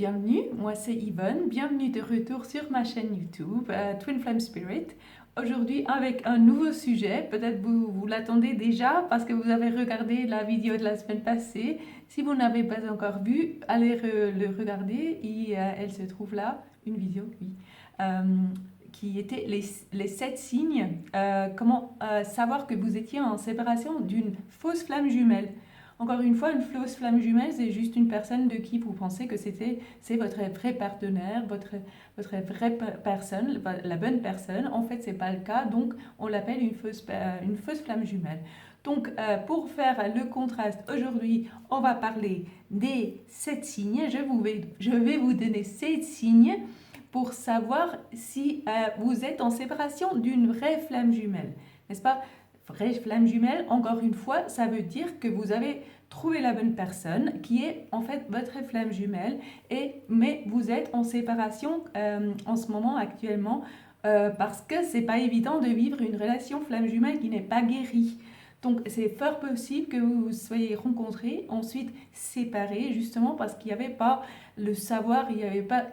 bienvenue, moi c'est Yvonne, bienvenue de retour sur ma chaîne YouTube Twin Flame Spirit. Aujourd'hui avec un nouveau sujet, peut-être vous l'attendez déjà parce que vous avez regardé la vidéo de la semaine passée. Si vous n'avez pas encore vu, allez le regarder, elle se trouve là, une vidéo, oui, qui était les 7 signes, comment savoir que vous étiez en séparation d'une fausse flamme jumelle. Encore une fois, une fausse flamme jumelle, c'est juste une personne de qui vous pensez que c'est votre vrai partenaire, votre vraie personne, la bonne personne. En fait, ce n'est pas le cas, donc on l'appelle une fausse flamme jumelle. Donc, pour faire le contraste, aujourd'hui, on va parler des 7 signes. Je vais vous donner 7 signes pour savoir si vous êtes en séparation d'une vraie flamme jumelle. N'est-ce pas? Vraie flamme jumelle, encore une fois, ça veut dire que vous avez trouvé la bonne personne qui est en fait votre flamme jumelle, mais vous êtes en séparation en ce moment actuellement parce que c'est pas évident de vivre une relation flamme jumelle qui n'est pas guérie. Donc c'est fort possible que vous vous soyez rencontrés, ensuite séparés, justement parce qu'il n'y avait pas le savoir, il n'y avait pas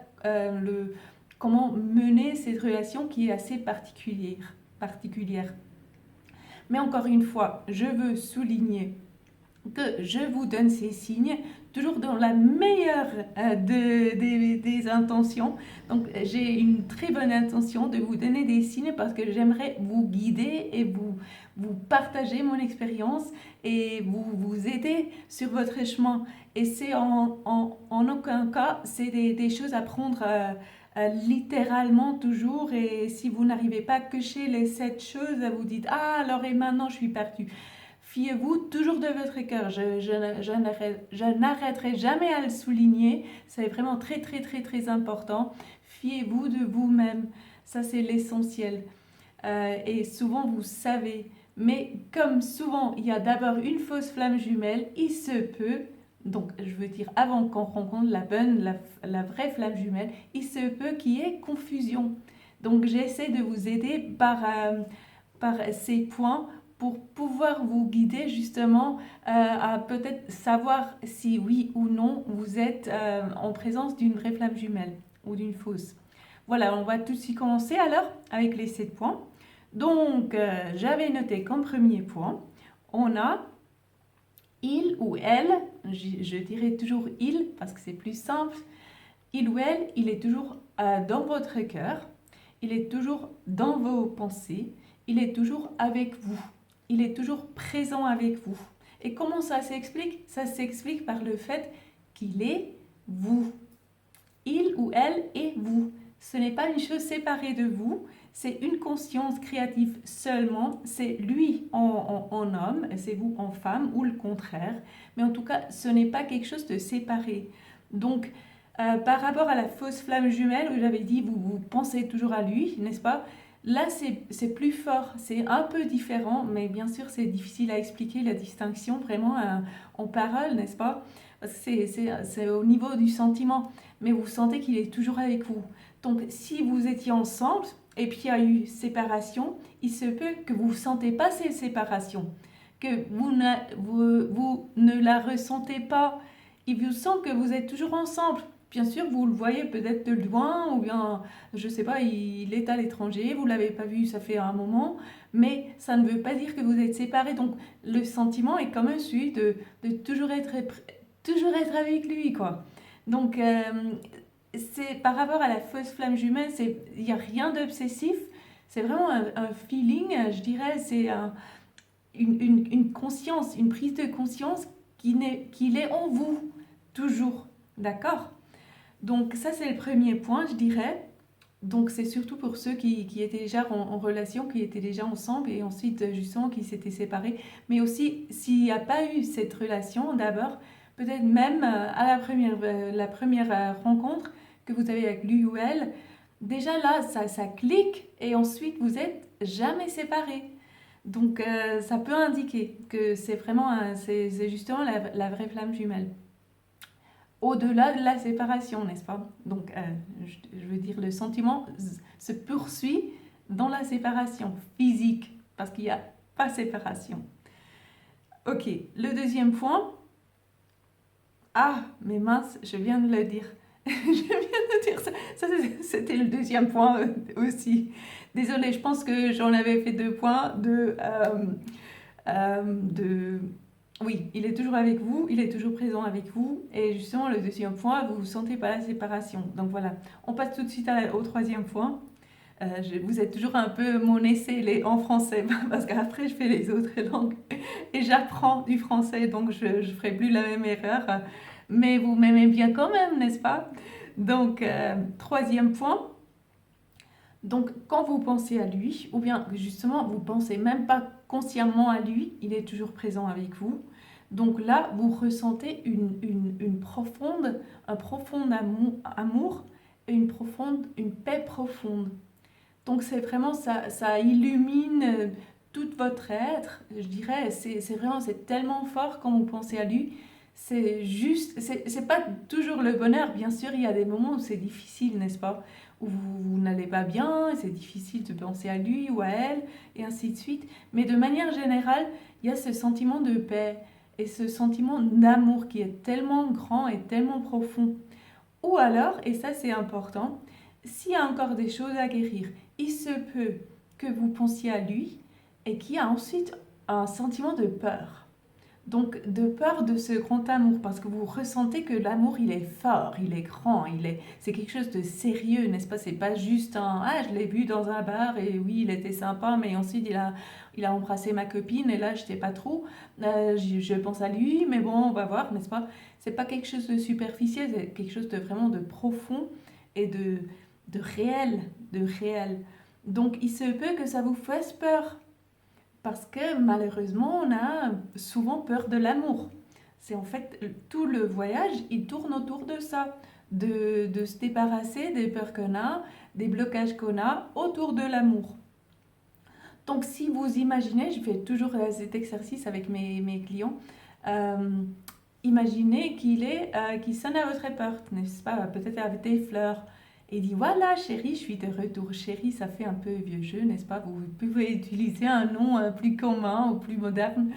comment mener cette relation qui est assez particulière. Mais encore une fois, je veux souligner que je vous donne ces signes toujours dans la meilleure des intentions. Donc j'ai une très bonne intention de vous donner des signes parce que j'aimerais vous guider et vous partager mon expérience et vous aider sur votre chemin. Et c'est en aucun cas, c'est des choses à prendre littéralement toujours, et si vous n'arrivez pas à cocher les 7 choses, vous dites ah alors et maintenant je suis perdue. Fiez-vous toujours de votre cœur, je n'arrêterai jamais à le souligner, c'est vraiment très important. Fiez-vous de vous-même, ça c'est l'essentiel. Et souvent vous savez, mais comme souvent il y a d'abord une fausse flamme jumelle, il se peut, donc je veux dire avant qu'on rencontre la vraie flamme jumelle, il se peut qu'il y ait confusion. Donc j'essaie de vous aider par ces points pour pouvoir vous guider justement à peut-être savoir si oui ou non vous êtes en présence d'une vraie flamme jumelle ou d'une fausse. Voilà, on va tout de suite commencer alors avec les 7 points. Donc, j'avais noté comme premier point, on a il ou elle, je dirais toujours il parce que c'est plus simple, il ou elle, il est toujours dans votre cœur, il est toujours dans vos pensées, il est toujours avec vous, il est toujours présent avec vous. Et comment ça s'explique? Ça s'explique par le fait qu'il est vous. Il ou elle est vous. Ce n'est pas une chose séparée de vous, c'est une conscience créative seulement, c'est lui en homme, c'est vous en femme ou le contraire, mais en tout cas ce n'est pas quelque chose de séparé. Donc par rapport à la fausse flamme jumelle où j'avais dit vous pensez toujours à lui, n'est-ce pas? Là c'est plus fort, c'est un peu différent, mais bien sûr c'est difficile à expliquer la distinction vraiment en parole, n'est-ce pas? Parce que c'est au niveau du sentiment, mais vous sentez qu'il est toujours avec vous. Donc si vous étiez ensemble et puis il y a eu séparation, il se peut que vous ne sentez pas cette séparation, que vous ne la ressentez pas. Il vous semble que vous êtes toujours ensemble. Bien sûr, vous le voyez peut-être de loin, ou bien, je ne sais pas, il est à l'étranger, vous ne l'avez pas vu, ça fait un moment, mais ça ne veut pas dire que vous êtes séparés. Donc le sentiment est quand même celui de toujours être avec lui, quoi. Donc c'est par rapport à la fausse flamme jumelle, il n'y a rien d'obsessif, c'est vraiment un feeling, je dirais, c'est une conscience, une prise de conscience qu'il est en vous, toujours, d'accord? Donc ça c'est le premier point, je dirais. Donc c'est surtout pour ceux qui étaient déjà en relation, qui étaient déjà ensemble et ensuite justement qui s'étaient séparés. Mais aussi s'il n'y a pas eu cette relation d'abord, peut-être même à la première rencontre que vous avez avec lui ou elle, déjà là ça clique et ensuite vous êtes jamais séparés. Donc ça peut indiquer que c'est vraiment c'est justement la vraie flamme jumelle. Au-delà de la séparation, n'est-ce pas? Donc, je veux dire, le sentiment se poursuit dans la séparation physique, parce qu'il n'y a pas séparation. Ok, le deuxième point. Ah, mais mince, je viens de le dire. Je viens de dire ça. C'était le deuxième point aussi. Désolée, je pense que j'en avais fait 2 points de... Oui, il est toujours avec vous, il est toujours présent avec vous. Et justement, le deuxième point, vous ne sentez pas la séparation. Donc voilà, on passe tout de suite au troisième point. Vous êtes toujours un peu mon essai en français, parce qu'après je fais les autres langues et j'apprends du français, donc je ne ferai plus la même erreur. Mais vous m'aimez bien quand même, n'est-ce pas? Donc, troisième point. Donc, quand vous pensez à lui, ou bien justement, vous pensez même pas consciemment à lui, il est toujours présent avec vous. Donc là, vous ressentez un profond amour et une paix profonde. Donc c'est vraiment ça illumine tout votre être, je dirais, c'est vraiment, c'est tellement fort quand vous pensez à lui. C'est juste, c'est pas toujours le bonheur, bien sûr, il y a des moments où c'est difficile, n'est-ce pas? Où vous n'allez pas bien, et c'est difficile de penser à lui ou à elle, et ainsi de suite. Mais de manière générale, il y a ce sentiment de paix et ce sentiment d'amour qui est tellement grand et tellement profond. Ou alors, et ça c'est important, s'il y a encore des choses à guérir, il se peut que vous pensiez à lui et qu'il y a ensuite un sentiment de peur. Donc de peur de ce grand amour, parce que vous ressentez que l'amour il est fort, il est grand, c'est quelque chose de sérieux, n'est-ce pas? C'est pas juste je l'ai vu dans un bar et oui il était sympa, mais ensuite il a embrassé ma copine et là je sais pas trop, je pense à lui, mais bon on va voir, n'est-ce pas? C'est pas quelque chose de superficiel, c'est quelque chose de vraiment de profond et de réel, de réel. Donc il se peut que ça vous fasse peur. Parce que malheureusement, on a souvent peur de l'amour. C'est en fait tout le voyage, il tourne autour de ça, de se débarrasser des peurs qu'on a, des blocages qu'on a autour de l'amour. Donc si vous imaginez, je fais toujours cet exercice avec mes clients, euh, imaginez qu'il sonne à votre porte, n'est-ce pas? Peut-être avec des fleurs. Et il dit, voilà chérie, je suis de retour. Chérie, ça fait un peu vieux jeu, n'est-ce pas? Vous pouvez utiliser un nom plus commun ou plus moderne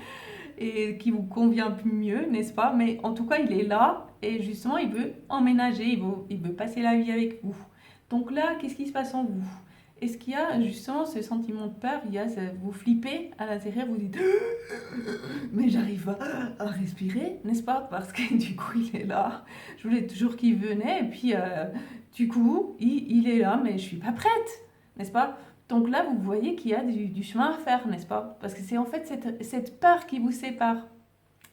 et qui vous convient plus mieux, n'est-ce pas? Mais en tout cas, il est là et justement, il veut emménager, il veut passer la vie avec vous. Donc là, qu'est-ce qui se passe en vous? Est-ce qu'il y a justement ce sentiment de peur? Vous flippez à l'intérieur, vous dites mais j'arrive à respirer, n'est-ce pas? Parce que du coup, il est là. Je voulais toujours qu'il venait et puis du coup, il est là, mais je suis pas prête, n'est-ce pas? Donc là, vous voyez qu'il y a du chemin à faire, n'est-ce pas? Parce que c'est en fait cette peur qui vous sépare.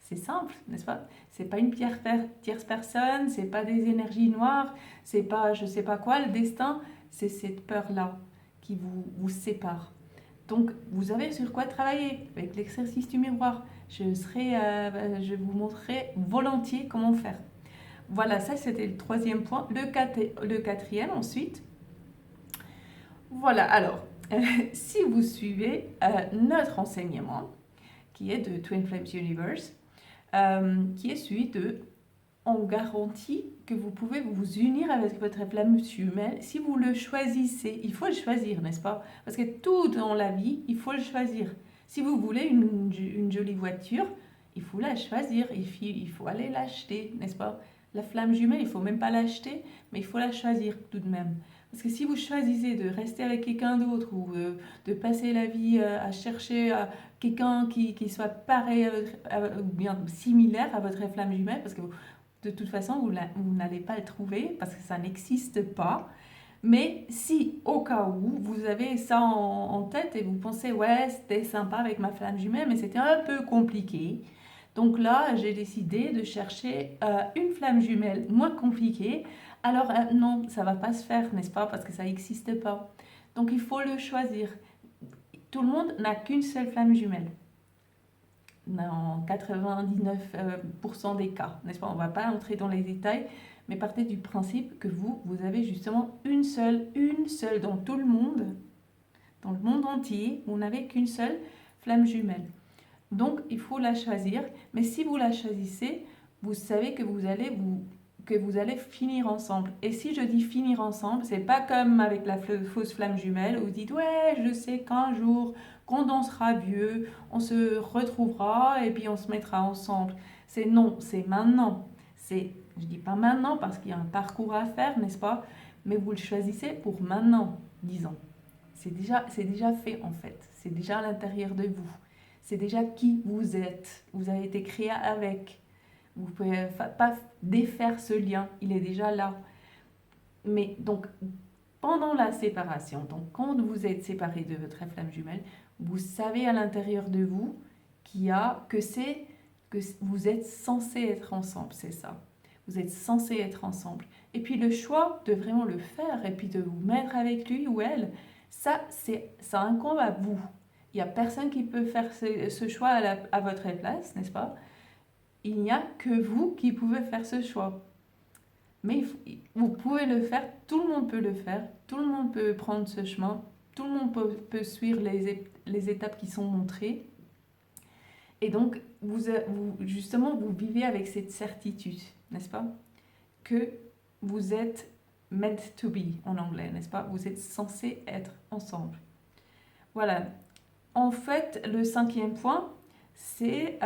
C'est simple, n'est-ce pas? C'est pas une tierce personne, c'est pas des énergies noires, c'est pas je sais pas quoi, le destin, c'est cette peur-là qui vous sépare. Donc, vous avez sur quoi travailler avec l'exercice du miroir. Je vous montrerai volontiers comment faire. Voilà, ça c'était le troisième point. Le quatrième ensuite. Voilà, alors, si vous suivez notre enseignement, qui est de Twin Flames Universe, qui est celui de on garantit que vous pouvez vous unir avec votre flamme jumelle si vous le choisissez. Il faut le choisir, n'est-ce pas? Parce que tout dans la vie, il faut le choisir. Si vous voulez une jolie voiture, il faut la choisir, il faut aller l'acheter, n'est-ce pas? La flamme jumelle, il ne faut même pas l'acheter, mais il faut la choisir tout de même. Parce que si vous choisissez de rester avec quelqu'un d'autre ou de passer la vie à chercher quelqu'un qui soit pareil ou bien similaire à votre flamme jumelle, parce que de toute façon, vous n'allez pas le trouver parce que ça n'existe pas. Mais si, au cas où, vous avez ça en tête et vous pensez, ouais, c'était sympa avec ma flamme jumelle, mais c'était un peu compliqué. Donc là, j'ai décidé de chercher une flamme jumelle moins compliquée. Alors non, ça va pas se faire, n'est-ce pas? Parce que ça n'existe pas. Donc il faut le choisir. Tout le monde n'a qu'une seule flamme jumelle dans 99% des cas, n'est-ce pas? On ne va pas entrer dans les détails, mais partez du principe que vous avez justement une seule dans tout le monde entier, vous n'avez qu'une seule flamme jumelle. Donc, il faut la choisir, mais si vous la choisissez, vous savez que vous allez finir ensemble. Et si je dis finir ensemble, c'est pas comme avec la fausse flamme jumelle où vous dites ouais, je sais qu'un jour, quand on sera vieux, on se retrouvera et puis on se mettra ensemble. C'est non, c'est maintenant. C'est Je dis pas maintenant parce qu'il y a un parcours à faire, n'est-ce pas? Mais vous le choisissez pour maintenant, disons. C'est déjà fait en fait. C'est déjà à l'intérieur de vous. C'est déjà qui vous êtes. Vous avez été créé avec. Vous ne pouvez pas défaire ce lien. Il est déjà là. Mais donc, pendant la séparation, donc quand vous êtes séparé de votre flamme jumelle, vous savez à l'intérieur de vous que vous êtes censé être ensemble, c'est ça. Vous êtes censé être ensemble. Et puis le choix de vraiment le faire et puis de vous mettre avec lui ou elle, ça incombe à vous. Il n'y a personne qui peut faire ce choix à votre place, n'est-ce pas? Il n'y a que vous qui pouvez faire ce choix. Mais vous pouvez le faire, tout le monde peut le faire, tout le monde peut prendre ce chemin, tout le monde peut suivre les étapes qui sont montrées. Et donc, justement, vous vivez avec cette certitude, n'est-ce pas? Que vous êtes meant to be en anglais, n'est-ce pas? Vous êtes censés être ensemble. Voilà. En fait, le 5e point, c'est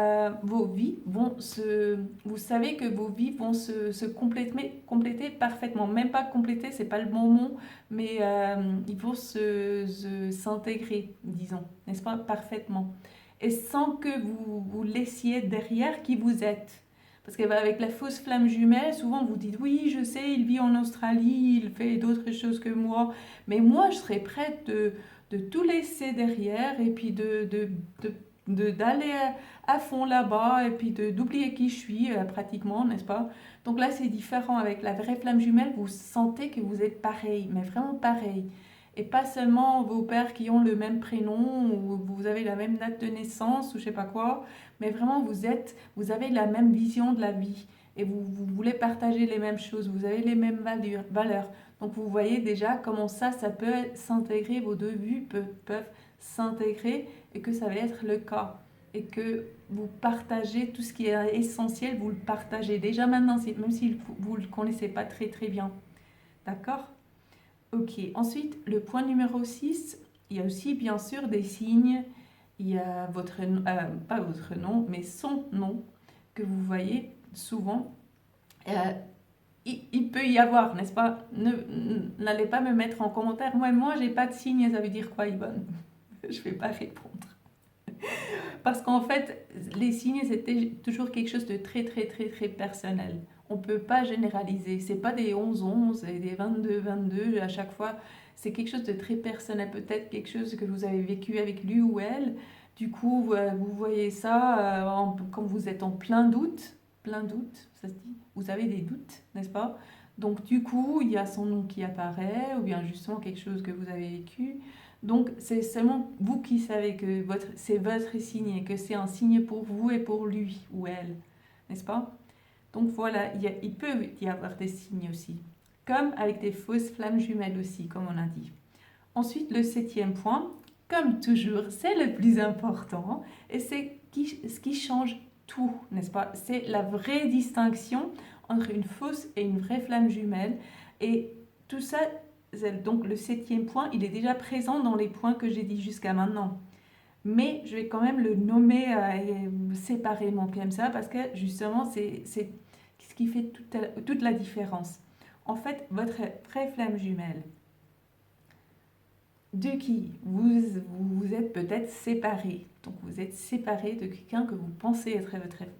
vos vies vont se... Vous savez que vos vies vont se compléter parfaitement. Même pas compléter, c'est pas le bon mot, mais ils vont s'intégrer, disons, n'est-ce pas, parfaitement. Et sans que vous laissiez derrière qui vous êtes. Parce qu'avec la fausse flamme jumelle, souvent vous dites, oui, je sais, il vit en Australie, il fait d'autres choses que moi, mais moi, je serais prête de tout laisser derrière et puis d'aller à fond là-bas et puis d'oublier qui je suis pratiquement, n'est-ce pas? Donc là, c'est différent. Avec la vraie flamme jumelle, vous sentez que vous êtes pareil, mais vraiment pareil. Et pas seulement vos pères qui ont le même prénom ou vous avez la même date de naissance ou je sais pas quoi, mais vraiment vous avez la même vision de la vie et vous voulez partager les mêmes choses, vous avez les mêmes valeurs. Donc vous voyez déjà comment ça peut s'intégrer, vos deux vues peuvent s'intégrer et que ça va être le cas. Et que vous partagez tout ce qui est essentiel, vous le partagez déjà maintenant, même si vous ne le connaissez pas très très bien. D'accord? Ok. Ensuite, le point numéro 6, il y a aussi bien sûr des signes. Il y a pas votre nom, mais son nom que vous voyez souvent. Il peut y avoir, n'est-ce pas? N'allez pas me mettre en commentaire. Moi, j'ai pas de signe, ça veut dire quoi, Yvonne? Je vais pas répondre. Parce qu'en fait, les signes, c'était toujours quelque chose de très, très, très, très personnel. On peut pas généraliser. C'est pas des 11-11 et des 22-22 à chaque fois. C'est quelque chose de très personnel. Peut-être quelque chose que vous avez vécu avec lui ou elle. Du coup, vous voyez ça quand vous êtes en plein doute, ça se dit, vous avez des doutes, n'est-ce pas? Donc du coup, il y a son nom qui apparaît, ou bien justement quelque chose que vous avez vécu. Donc c'est seulement vous qui savez que c'est votre signe, et que c'est un signe pour vous et pour lui ou elle, n'est-ce pas? Donc voilà, il peut y avoir des signes aussi, comme avec des fausses flammes jumelles aussi, comme on a dit. Ensuite, le 7e point, comme toujours, c'est le plus important et c'est ce qui change tout, n'est-ce pas? C'est la vraie distinction entre une fausse et une vraie flamme jumelle. Et tout ça, donc le 7e point, il est déjà présent dans les points que j'ai dit jusqu'à maintenant. Mais je vais quand même le nommer séparément comme ça parce que justement, c'est ce qui fait toute la différence. En fait, votre vraie flamme jumelle, de qui vous êtes peut-être séparé. Donc vous êtes séparé de quelqu'un que vous pensez être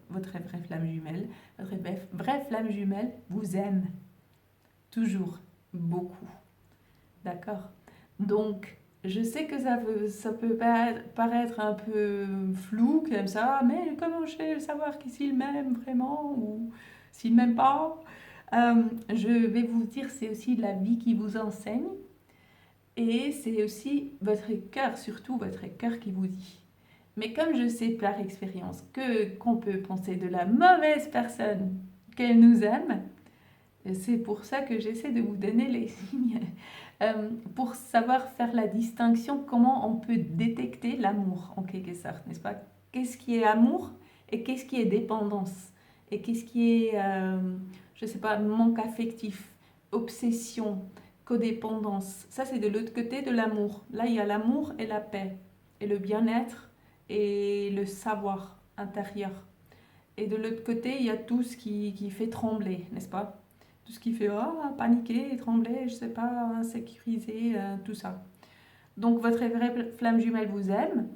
votre vraie flamme jumelle. Votre vraie flamme jumelle vous aime toujours beaucoup. D'accord? Donc je sais que ça peut paraître un peu flou comme ça, mais comment je vais savoir s'il m'aime vraiment ou s'il m'aime pas? Je vais vous dire, c'est aussi la vie qui vous enseigne. Et c'est aussi votre cœur, surtout votre cœur qui vous dit. Mais comme je sais par expérience qu'on peut penser de la mauvaise personne qu'elle nous aime, c'est pour ça que j'essaie de vous donner les signes pour savoir faire la distinction, comment on peut détecter l'amour en quelque sorte, n'est-ce pas? Qu'est-ce qui est amour et qu'est-ce qui est dépendance? Et qu'est-ce qui est, je ne sais pas, manque affectif, obsession, codépendance? Ça, c'est de l'autre côté de l'amour. Là, il y a l'amour et la paix, et le bien-être et le savoir intérieur. Et de l'autre côté, il y a tout ce qui fait trembler, n'est-ce pas? Tout ce qui fait paniquer, trembler, je sais pas, insécuriser, tout ça. Donc votre vraie flamme jumelle vous aime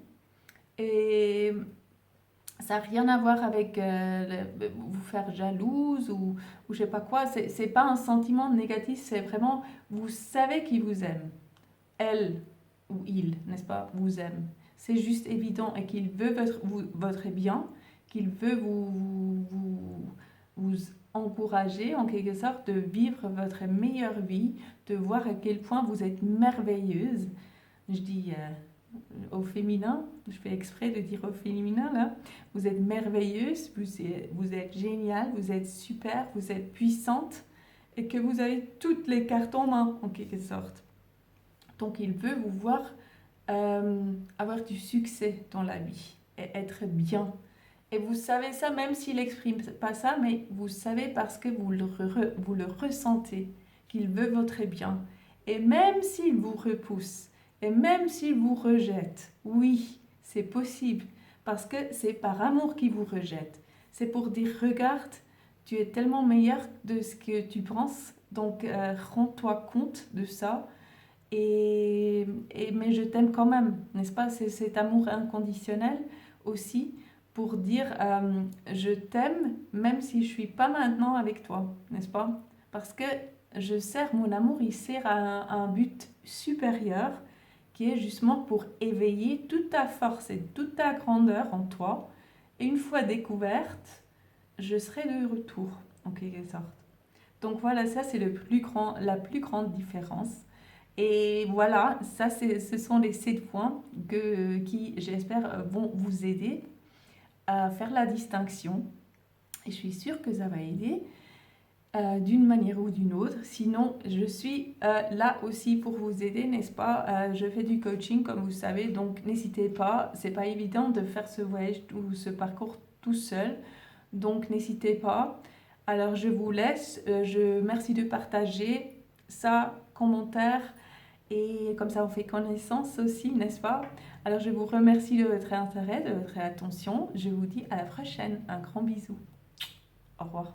et ça n'a rien à voir avec vous faire jalouse ou je sais pas quoi. C'est pas un sentiment négatif, c'est vraiment, vous savez qu'il vous aime. Elle ou il, n'est-ce pas, vous aime. C'est juste évident et qu'il veut votre bien, qu'il veut vous encourager en quelque sorte de vivre votre meilleure vie, de voir à quel point vous êtes merveilleuse. Je dis au féminin, je fais exprès de dire au féminin là, vous êtes merveilleuse, vous êtes géniale, vous êtes super, vous êtes puissante et que vous avez toutes les cartes en main en quelque sorte. Donc il veut vous voir avoir du succès dans la vie et être bien. Et vous savez ça, même s'il n'exprime pas ça, mais vous savez parce que vous le ressentez, qu'il veut votre bien. Et même s'il vous repousse, et même s'il vous rejette, oui, c'est possible, parce que c'est par amour qu'il vous rejette. C'est pour dire, regarde, tu es tellement meilleur de ce que tu penses, donc rends-toi compte de ça. Mais je t'aime quand même, n'est-ce pas? C'est cet amour inconditionnel aussi pour dire je t'aime même si je suis pas maintenant avec toi, n'est-ce pas? Parce que mon amour, il sert à un but supérieur qui est justement pour éveiller toute ta force et toute ta grandeur en toi. Et une fois découverte, je serai de retour, en quelque sorte. Donc voilà, ça c'est la plus grande différence. Et voilà, ce sont les 7 points qui, j'espère, vont vous aider à faire la distinction. Et je suis sûre que ça va aider d'une manière ou d'une autre. Sinon, je suis là aussi pour vous aider, n'est-ce pas? Je fais du coaching, comme vous savez, donc n'hésitez pas. C'est pas évident de faire ce voyage ou ce parcours tout seul, donc n'hésitez pas. Alors, je vous laisse. Merci de partager ça, commentaire. Et comme ça, on fait connaissance aussi, n'est-ce pas? Alors, je vous remercie de votre intérêt, de votre attention. Je vous dis à la prochaine. Un grand bisou. Au revoir.